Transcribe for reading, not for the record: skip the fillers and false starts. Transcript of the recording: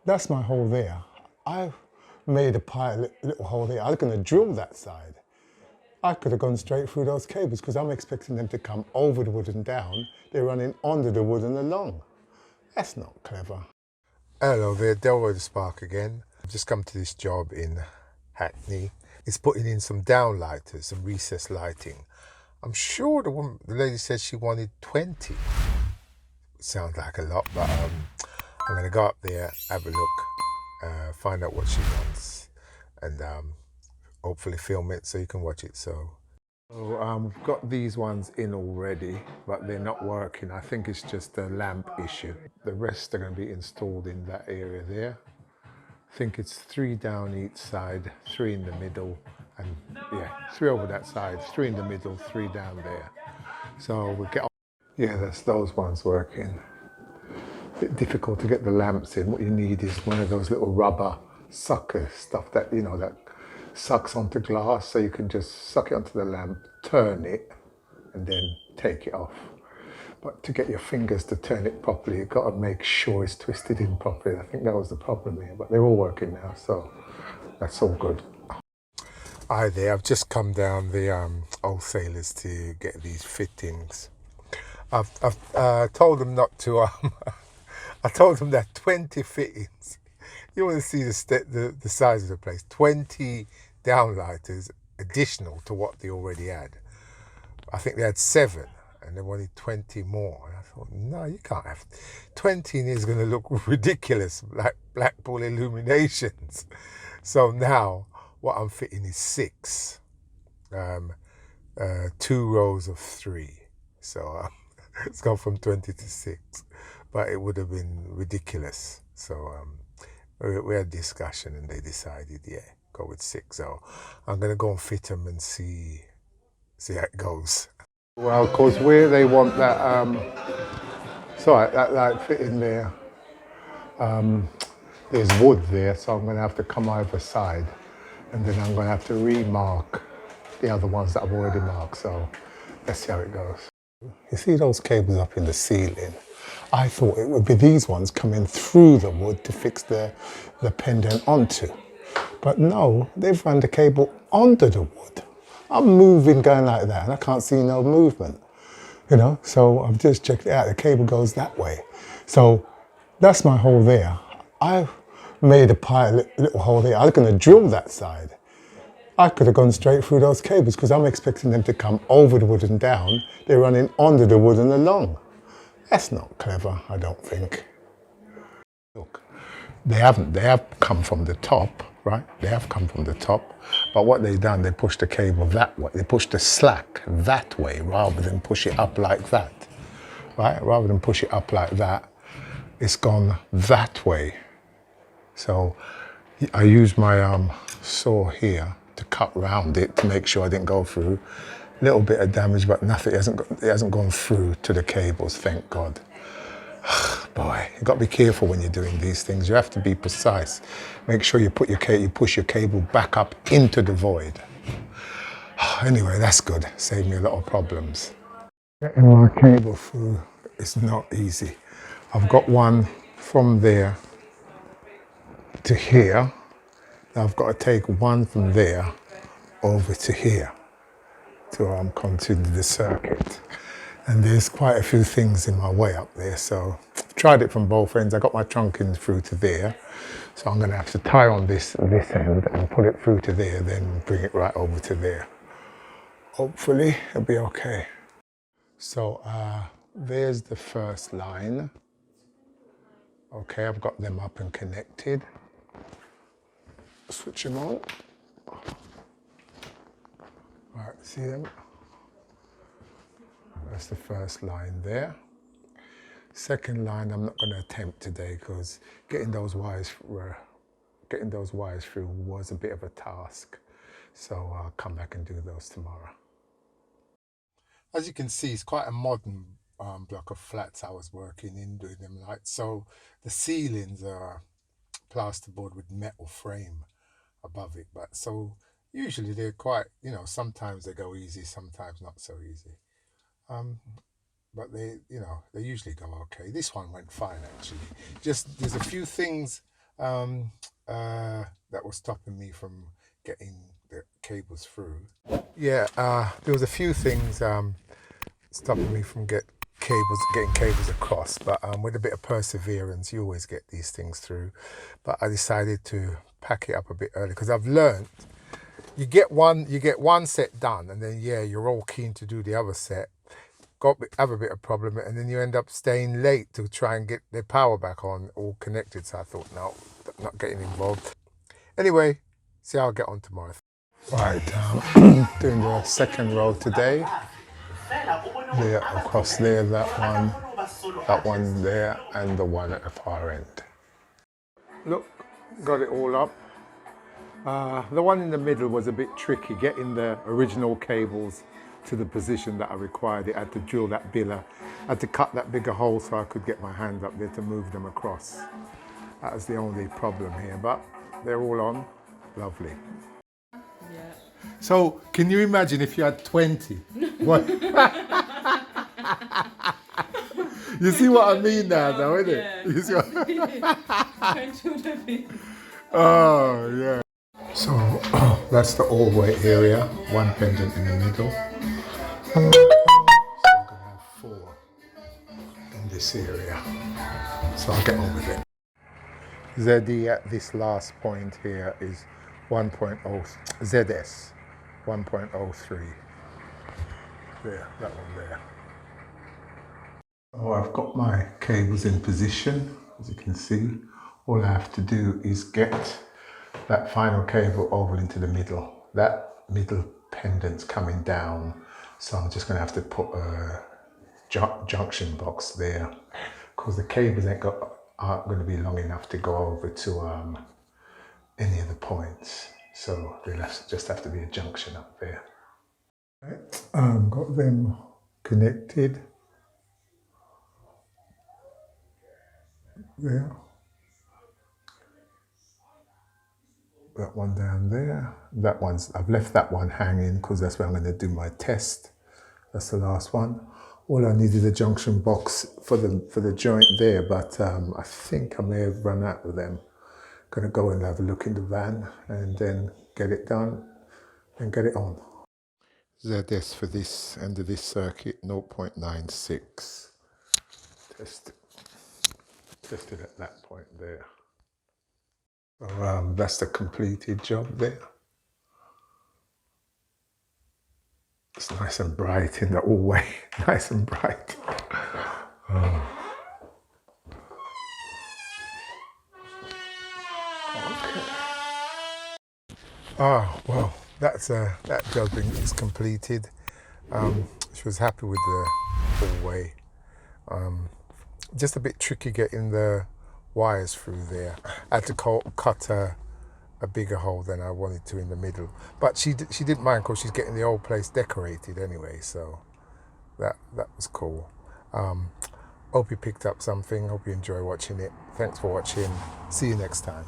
That's my hole there. I made a little hole there. I was going to drill that side. I could have gone straight through those cables because I'm expecting them to come over the wood and down. They're running under the wood and along. That's not clever. Hello there, Delroy the Spark again. I've just come to this job in Hackney. It's putting in some downlighters, some recessed lighting. I'm sure the lady said she wanted 20. Sounds like a lot, but I'm going to go up there, have a look, find out what she wants, and hopefully film it so you can watch it. So we've got these ones in already, but they're not working. I think it's just a lamp issue. The rest are going to be installed in that area there. I think it's 3 down each side, 3 in the middle, and yeah, 3 over that side, 3 in the middle, 3 down there. So we'll get on. Yeah, that's those ones working. Bit difficult to get the lamps in. What you need is one of those little rubber sucker stuff that, you know, that sucks onto glass, so you can just suck it onto the lamp, turn it, and then take it off. But to get your fingers to turn it properly, you've got to make sure it's twisted in properly. I think that was the problem here, but they're all working now, so that's all good. Hi there, I've just come down the wholesalers to get these fittings. I've told them not to, I told them that 20 fittings. You want to see the size of the place. 20 downlighters additional to what they already had. I think they had 7 and they wanted 20 more. And I thought, no, you can't have 20 in here is going to look ridiculous, like Blackpool illuminations. So now what I'm fitting is 6, 2 rows of 3. So it's gone from 20 to 6, but it would have been ridiculous. So we had a discussion and they decided, yeah, go with 6. So I'm going to go and fit them and see how it goes. Well, because where they want that, that light fitting there, there's wood there, so I'm going to have to come over side, and then I'm going to have to remark the other ones that I've already marked. So let's see how it goes. You see those cables up in the ceiling? I thought it would be these ones coming through the wood to fix the pendant onto. But no, they've run the cable under the wood. I'm moving going like that and I can't see no movement. You know, so I've just checked it out. The cable goes that way. So that's my hole there. I made a little hole there. I was going to drill that side. I could have gone straight through those cables because I'm expecting them to come over the wood and down. They're running under the wood and along. That's not clever, I don't think. Look, they have come from the top, right? They have come from the top. But what they've done, they pushed the cable that way. They pushed the slack that way rather than push it up like that, right? Rather than push it up like that, it's gone that way. So I used my saw here to cut round it to make sure I didn't go through. A little bit of damage, but nothing. It hasn't gone through to the cables, thank God. Boy, you've got to be careful when you're doing these things. You have to be precise. Make sure you push your cable back up into the void. Anyway, that's good. Saved me a lot of problems. Getting my cable through is not easy. I've got one from there to here. Now I've got to take one from there over to here to continue the circuit. And there's quite a few things in my way up there, so I've tried it from both ends. I got my trunk in through to there, so I'm going to have to tie on this end and pull it through to there, then bring it right over to there. Hopefully it'll be okay. So there's the first line. Okay, I've got them up and connected. Switch them on. Right, see them? That's the first line there. Second line I'm not going to attempt today because getting those wires through was a bit of a task. So I'll come back and do those tomorrow. As you can see, it's quite a modern block of flats I was working in doing them lights. So the ceilings are plasterboard with metal frame above it, but so usually they're quite, you know, sometimes they go easy, sometimes not so easy. But they usually go okay. This one went fine actually. Just there's a few things um, that was stopping me from getting the cables through. Yeah, there was a few things stopping me from getting cables across, but with a bit of perseverance, you always get these things through. But I decided to pack it up a bit early because I've learned you get one set done, and then you're all keen to do the other set. Have a bit of problem, and then you end up staying late to try and get the power back on, all connected. So I thought, no, not getting involved. Anyway, see how I get on tomorrow. Right, doing the second row today. There, across there, that one there, and the one at the far end. Look, got it all up. The one in the middle was a bit tricky, getting the original cables to the position that I required. It had to drill that biller, I had to cut that bigger hole so I could get my hands up there to move them across. That was the only problem here, but they're all on. Lovely. Yeah. So, can you imagine if you had 20? What? You see what I mean now, though, isn't it? You see what... Oh, yeah. So that's the all-way area, one pendant in the middle. So I'm going to have 4 in this area. So I'll get on with it. ZD at this last point here is 1.0, ZS 1.03. There, that one there. Oh, I've got my cables in position, as you can see. All I have to do is get that final cable over into the middle. That middle pendant's coming down, so I'm just going to have to put a junction box there because the cables aren't going to be long enough to go over to any of the points. So there'll just have to be a junction up there. Right. Got them connected there. That one down there. I've left that one hanging because that's where I'm going to do my test. That's the last one. All I need is a junction box for the joint there, but I think I may have run out of them. Gonna go and have a look in the van and then get it done and get it on. ZS for this end of this circuit, 0.96. Tested at that point there. So that's the completed job there. It's nice and bright in the hallway, nice and bright. Oh. Okay. Oh, well, that job is completed. She was happy with the hallway. Just a bit tricky getting the wires through there. I had to cut a bigger hole than I wanted to in the middle. But she didn't mind because she's getting the old place decorated anyway, so that was cool. Hope you picked up something. Hope you enjoy watching it. Thanks for watching. See you next time.